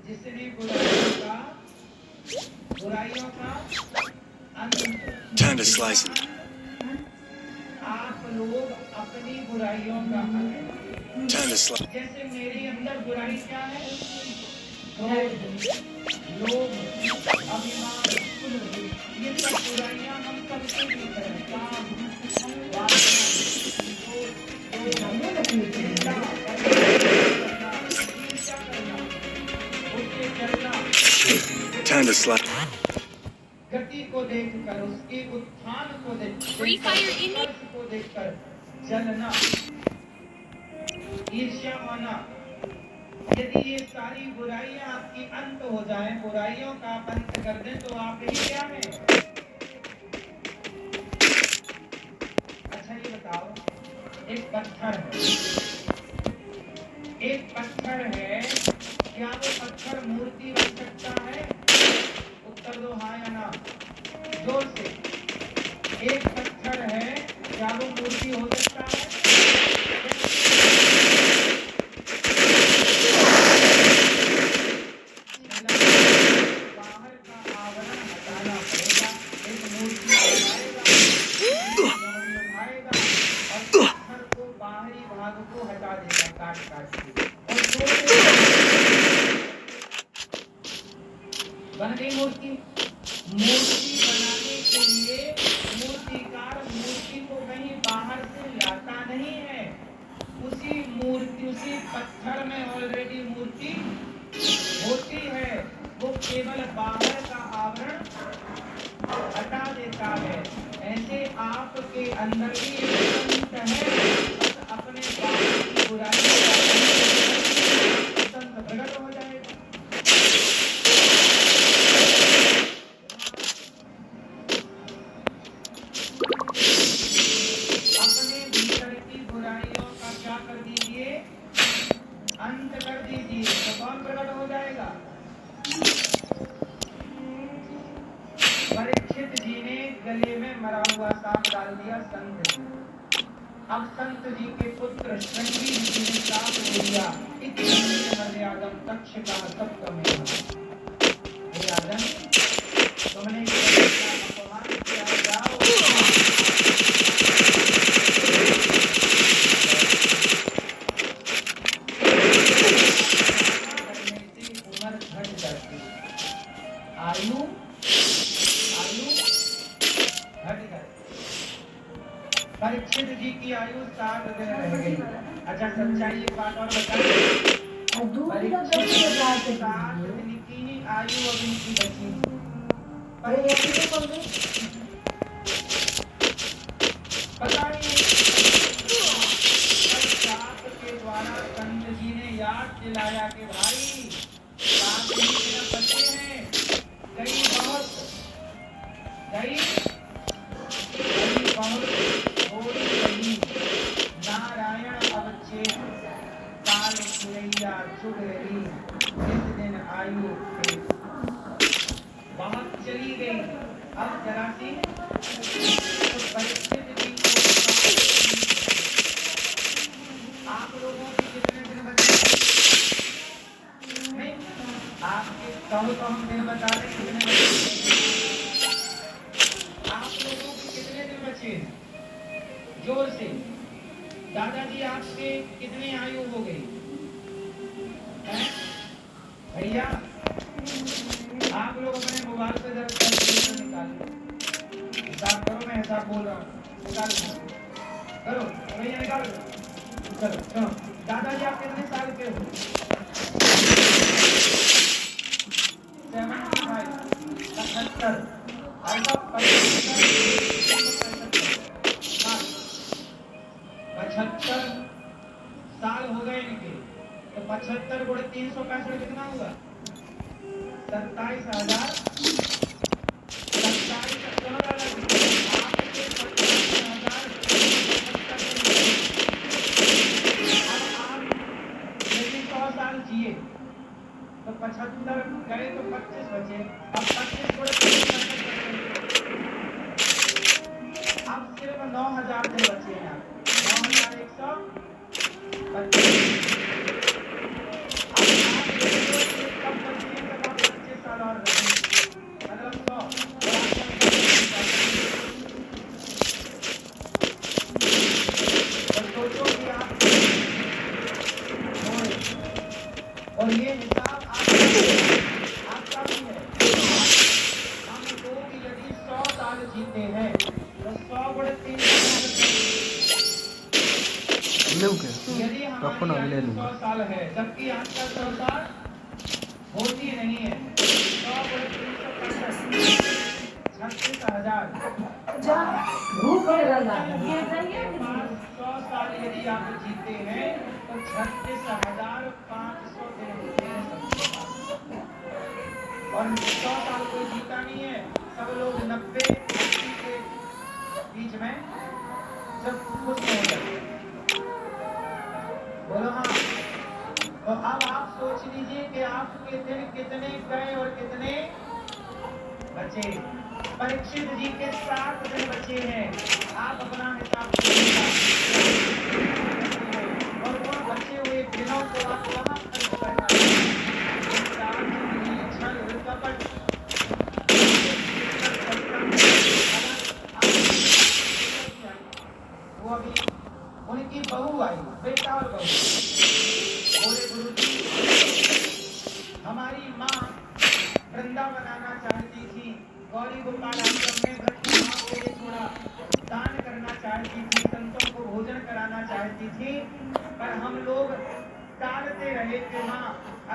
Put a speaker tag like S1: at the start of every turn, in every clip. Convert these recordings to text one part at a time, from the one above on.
S1: जिसने बुराइयों का
S2: Time to slice him.
S1: आप लोग अपनी बुराइयों का
S2: Time to slice.
S1: जैसे मेरे अंदर बुराई क्या है? क्रोध, लोभ, अभिमान, ये सब बुराइयां हम सबसे भीतर हैं। काम, वासना, क्रोध, चिंता, ईर्ष्या करना, उससे जलना,
S2: Time to slice.
S1: गति को देखकर, उसके उत्थान को
S3: Free Fire Indie
S1: को देखकर जलना, ईर्ष्या होना। यदि ये सारी बुराइयां आपकी अंत हो जाए, बुराइयों का आप अंत कर दें, तो आप ही क्या है? अच्छा ये बताओ, एक पत्थर है, क्या वो पत्थर मूर्ति बन सकता है? उत्तर दो हाँ या ना, जोर से। एक पत्थर है, क्या वो मूर्ति हो सकता है? बाहर का आवरण हटाना पड़ेगा, एक मूर्ति उठाएगा और पत्थर को बाहरी भाग को हटा देगा, काट के बन गई मूर्ति। मूर्ति बनाने के लिए मूर्तिकार मूर्ति को कहीं बाहर से लाता नहीं है, उसी पत्थर में ऑलरेडी मूर्ति होती है, वो केवल बाहर का आवरण हटा देता है। ऐसे आपके अंदर भी एक संत है, अपने बाहर की बुराई संत प्रकट हो जाएगा। अंत कर दीजिए, तो कौन प्रकट हो जाएगा? परीक्षित जी ने गले में मरा हुआ सांप डाल दिया संत जी। अब संत जी के पुत्र श्रृंगी जी ने साप ले लिया। मर्यादम तक्ष का सप्तम तुमने अपमान किया, जाओ आयु घट गई। परीक्षित जी की आयु 60 दिन रह गई। अच्छा सच्चाई एक बात और बताइए, परीक्षित 60 दिन की ही आयु अब इनकी बची। पता नहीं शास्त्र के द्वारा संत जी ने याद दिलाया कि भाई 7 दिन बचे हैं, कई बहुत थोड़ी रही। नारायण अवच्छेद काल सुरैया चुग रही, इस दिन आयु बहुत चली गई। अब जरा सी परीक्षित जी को आप लोगों के कितने दिन बचे? नहीं, आपके कहो तो हम दिन बता दें कितने बचे। आप लोगों के कितने दिन बचे? जोर से। दादाजी आपके कितनी आयु हो गई भैया? आप लोग अपने मोबाइल पे जरा कैलकुलेटर निकालो, हिसाब करो, मैं हिसाब बोल रहा हूँ, निकालो करो भैया, निकालो चलो चलो। दादाजी आप कितने साल के हो? 75 75 साल हो गए इनके, तो 75 गुणे 365 कितना होगा? 27,000। साल जिए तो 75 गए तो 25 बचे। अब 25 अब सिर्फ 9,000 दिन बचे हैं। 9,125। आपका भी है। हम लोग यदि 100 साल जीते हैं तो 100 गुणे 300 यदि हमारी आयु 100 साल है, जबकि आपका 100 साल होती नहीं है। 100 गुणे 365 36,000।
S3: भूख लगा
S1: के पास 100 साल यदि आप जीते हैं तो 36,500 दिन होते हैं सबके पास। और 100 साल कोई जीता नहीं है, सब लोग 90-80 के बीच में जब खुश हो जाते हैं। बोलो हाँ। तो अब आप सोच लीजिए कि आपके दिन कितने गए और कितने बचे। परीक्षित जी के 7 दिन बचे हैं। आप अपना हिसाब कीजिएगा और वो बचे हुए दिनों को आप कहाँ खर्च करना है? छल कपट वो अभी उनकी बहू आई, बेटा और बहू बोले गुरुजी हमारी माँ वृंदावन आना चाहती थी, गौरी गोपाल आश्रम में व्रत माँ को थोड़ा दान करना चाहती थी, संतों को भोजन कराना चाहती थी, पर हम लोग टालते रहे थे। माँ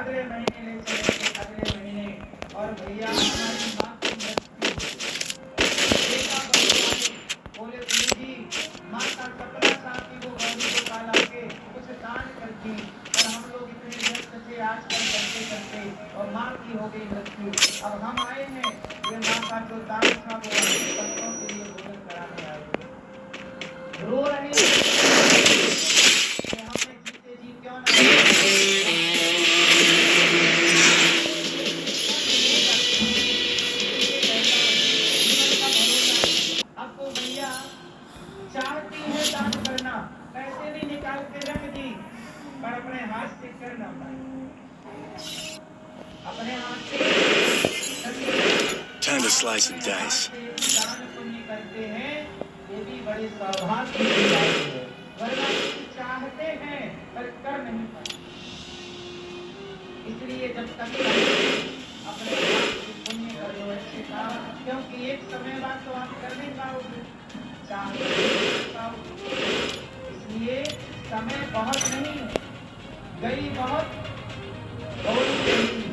S1: अगले महीने ले चलेंगे, अगले महीने। और भैया हमारी माँ की मृत्यु बेटा बोले गुरुजी माँ का सपना था कि वो गौरी गोपाल आके कुछ दान करती, पर हम लोग इतने व्यस्त थे आजकल करते करते और माँ की हो गई मृत्यु। अब हम आए हैं, ये माँ का जो दान था वो संतों के लिए भोजन कराने आए हैं। रो रहे हैं कि हमने जीते जी क्यों ना अब तो भैया चाहती है दान करना, पैसे नहीं निकाल के रख दी, पर अपने हाथ से कर ना पाए। अपने हाथ से
S2: Time to slice and dice.
S1: दान पुण्य करते हैं, ये भी बड़े सौभाग्य की बात है। वरना चाहते हैं पर कर नहीं पाते। इसलिए जब तक अपने हाथ से पुण्य कर लो अच्छे काम, क्योंकि एक समय बाद तो आप कर नहीं पाओगे, चाहते पाओगे। इसलिए समय बहुत नहीं है, गई बहुत, थोड़ी नहीं।